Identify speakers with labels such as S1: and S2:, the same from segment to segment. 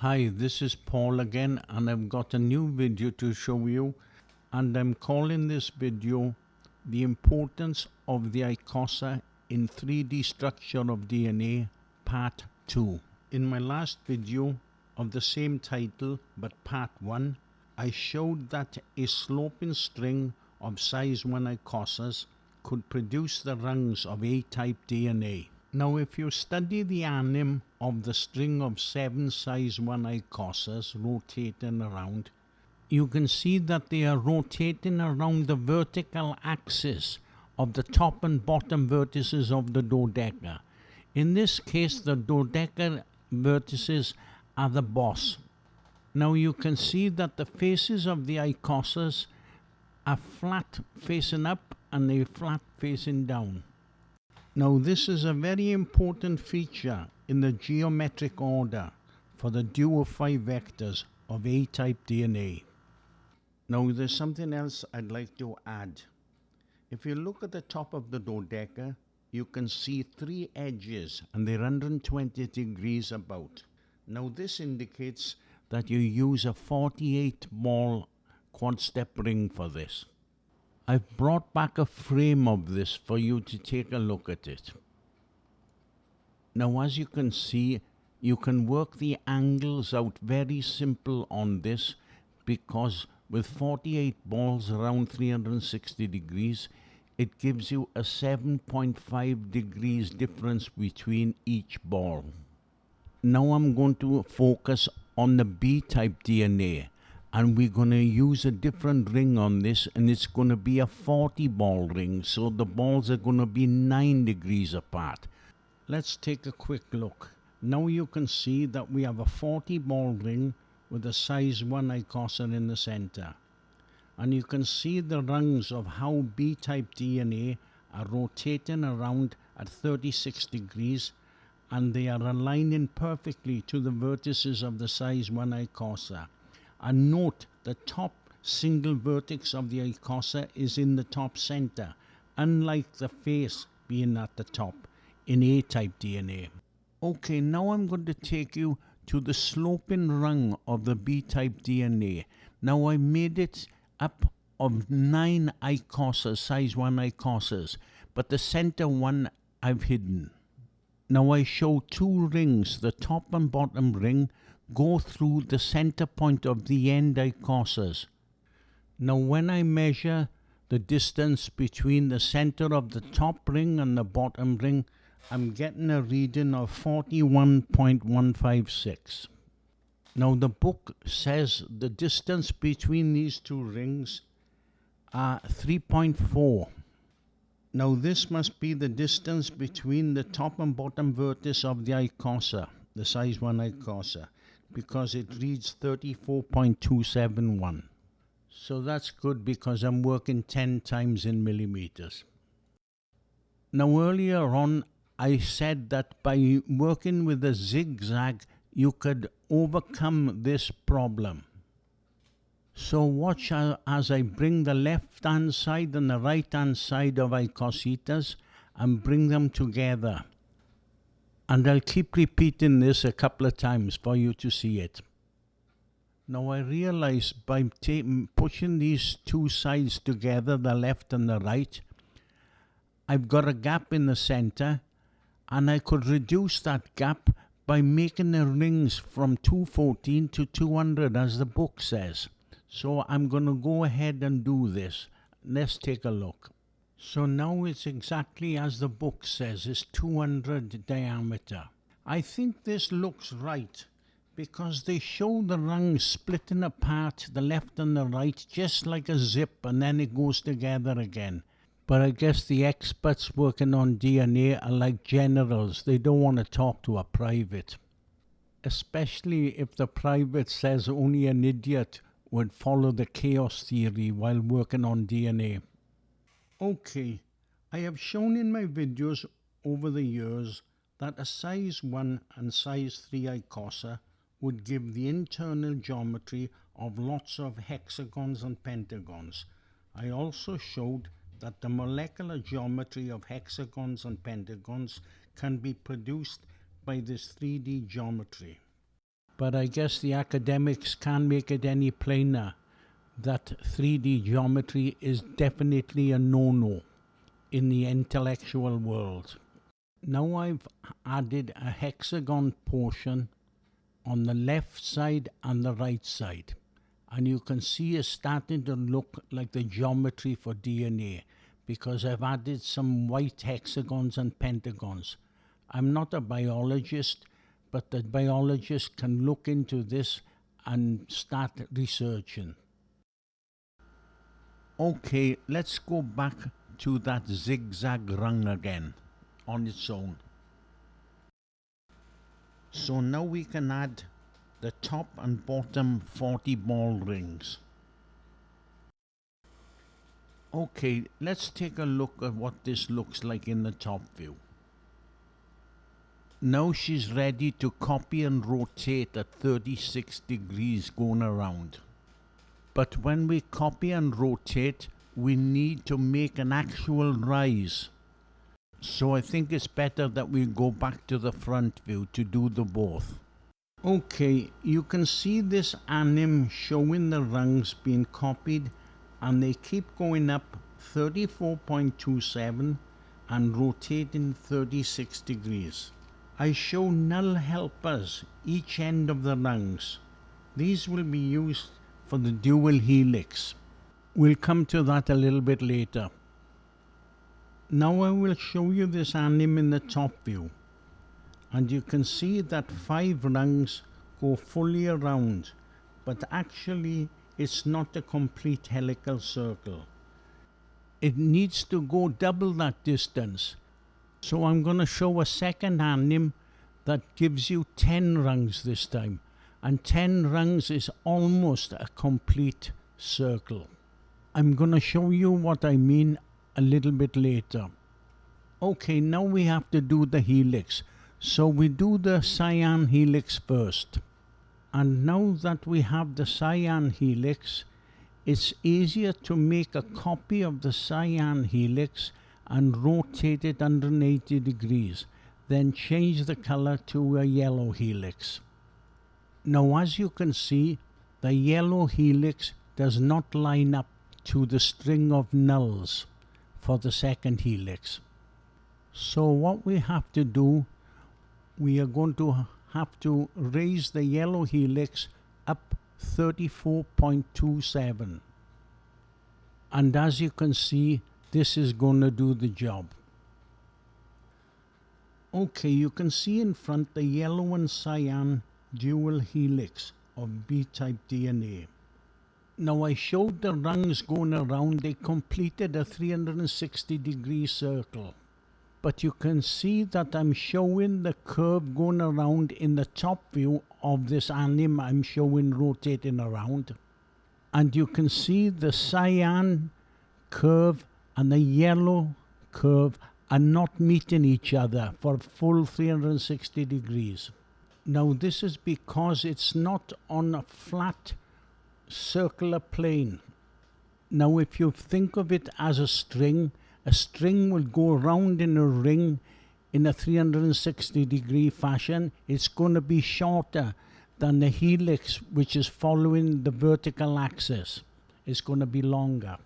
S1: Hi, this is Paul again, and I've got a new video to show you, and I'm calling this video The Importance of the ICOSA in 3D Structure of DNA Part 2. In my last video of the same title but Part 1, I showed that a sloping string of size 1 ICOSAs could produce the rungs of A-type DNA. Now, if you study the anim of the string of 7 size 1 ICOSAs rotating around, you can see that they are rotating around the vertical axis of the top and bottom vertices of the dodeca. In this case, the dodeca vertices are the boss. Now you can see that the faces of the ICOSAs are flat facing up and they're flat facing down. Now this is a very important feature in the geometric order for the duo of 5 vectors of A-type DNA. Now there's something else I'd like to add. If you look at the top of the dodeca, you can see 3 edges and they're 120 degrees about. Now this indicates that you use a 48 ball quad step ring for this. I've brought back a frame of this for you to take a look at it. Now as you can see, you can work the angles out very simple on this, because with 48 balls around 360 degrees, it gives you a 7.5 degrees difference between each ball. Now I'm going to focus on the B-type DNA. And we're going to use a different ring on this, and it's going to be a 40 ball ring, so the balls are going to be 9 degrees apart. Let's take a quick look. Now you can see that we have a 40 ball ring with a size 1 ICOSA in the center. And you can see the rungs of how B-type DNA are rotating around at 36 degrees, and they are aligning perfectly to the vertices of the size 1 ICOSA. And note, the top single vertex of the ICOSA is in the top center, unlike the face being at the top in A-type DNA. Okay, now I'm going to take you to the sloping rung of the B-type DNA. Now I made it up of 9 ICOSAs, size 1 ICOSAs, but the center one I've hidden. Now I show 2 rings, the top and bottom ring, go through the center point of the end ICOSAs. Now when I measure the distance between the center of the top ring and the bottom ring, I'm getting a reading of 41.156. Now the book says the distance between these 2 rings are 3.4. Now this must be the distance between the top and bottom vertex of the ICOSA, the size 1 ICOSA, because it reads 34.271. So that's good, because I'm working 10 times in millimeters. Now earlier on I said that by working with a zigzag you could overcome this problem. So watch as I bring the left hand side and the right hand side of Icositas and bring them together. And I'll keep repeating this a couple of times for you to see it. Now I realize by pushing these 2 sides together, the left and the right, I've got a gap in the center, and I could reduce that gap by making the rings from 214 to 200 as the book says. So I'm going to go ahead and do this. Let's take a look. So now it's exactly as the book says, it's 200 diameter. I think this looks right, because they show the rungs splitting apart, the left and the right, just like a zip, and then it goes together again. But I guess the experts working on DNA are like generals. They don't want to talk to a private. Especially if the private says only an idiot would follow the chaos theory while working on DNA. Okay, I have shown in my videos over the years that a size 1 and size 3 ICOSA would give the internal geometry of lots of hexagons and pentagons. I also showed that the molecular geometry of hexagons and pentagons can be produced by this 3D geometry. But I guess the academics can't make it any plainer that 3D geometry is definitely a no-no in the intellectual world. Now I've added a hexagon portion on the left side and the right side, and you can see it's starting to look like the geometry for DNA because I've added some white hexagons and pentagons. I'm not a biologist, but the biologist can look into this and start researching. Okay, let's go back to that zigzag rung again on its own. So now we can add the top and bottom 40 ball rings. Okay, let's take a look at what this looks like in the top view. Now she's ready to copy and rotate at 36 degrees going around. But when we copy and rotate, we need to make an actual rise. So I think it's better that we go back to the front view to do the both. Okay, you can see this anim showing the rungs being copied, and they keep going up 34.27 and rotating 36 degrees. I show null helpers each end of the rungs. These will be used for the dual helix. We'll come to that a little bit later. Now I will show you this anim in the top view, and you can see that 5 rungs go fully around, but actually it's not a complete helical circle. It needs to go double that distance. So I'm going to show a second anim that gives you 10 rungs this time, and 10 rungs is almost a complete circle. I'm going to show you what I mean a little bit later. Okay, now we have to do the helix. So we do the Cyan Helix first. And now that we have the Cyan Helix, it's easier to make a copy of the Cyan Helix and rotate it 180 degrees. Then change the color to a yellow helix. Now as you can see, the yellow helix does not line up to the string of nulls for the second helix. So what we have to do, we are going to have to raise the yellow helix up 34.27. And as you can see, this is going to do the job. Okay, you can see in front the yellow and cyan dual helix of B-type DNA. Now I showed the rungs going around, they completed a 360-degree circle. But you can see that I'm showing the curve going around in the top view of this anim I'm showing rotating around. And you can see the cyan curve and the yellow curve are not meeting each other for full 360 degrees. Now this is because it's not on a flat circular plane. Now if you think of it as a string will go around in a ring in a 360 degree fashion. It's going to be shorter than the helix, which is following the vertical axis. It's going to be longer.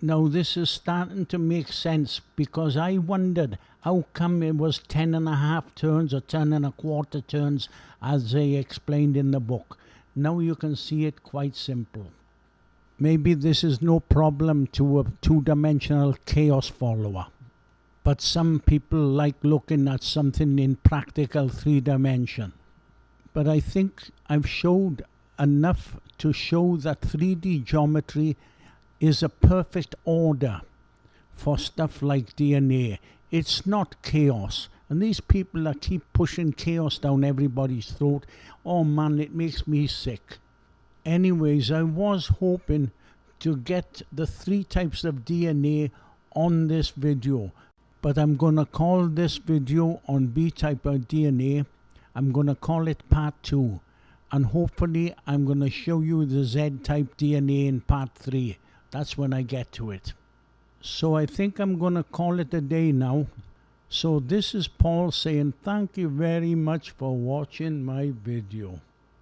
S1: Now this is starting to make sense, because I wondered how come it was 10.5 turns or 10.25 turns as they explained in the book. Now you can see it quite simple. Maybe this is no problem to a two-dimensional chaos follower, but some people like looking at something in practical 3D. But I think I've showed enough to show that 3D geometry is a perfect order for stuff like DNA. It's not chaos. And these people that keep pushing chaos down everybody's throat, oh man, it makes me sick. Anyways, I was hoping to get the 3 types of DNA on this video, but I'm going to call this video on B-type of DNA, I'm going to call it part 2. And hopefully I'm going to show you the Z-type DNA in part 3. That's when I get to it. So I think I'm going to call it a day now. So this is Paul saying thank you very much for watching my video.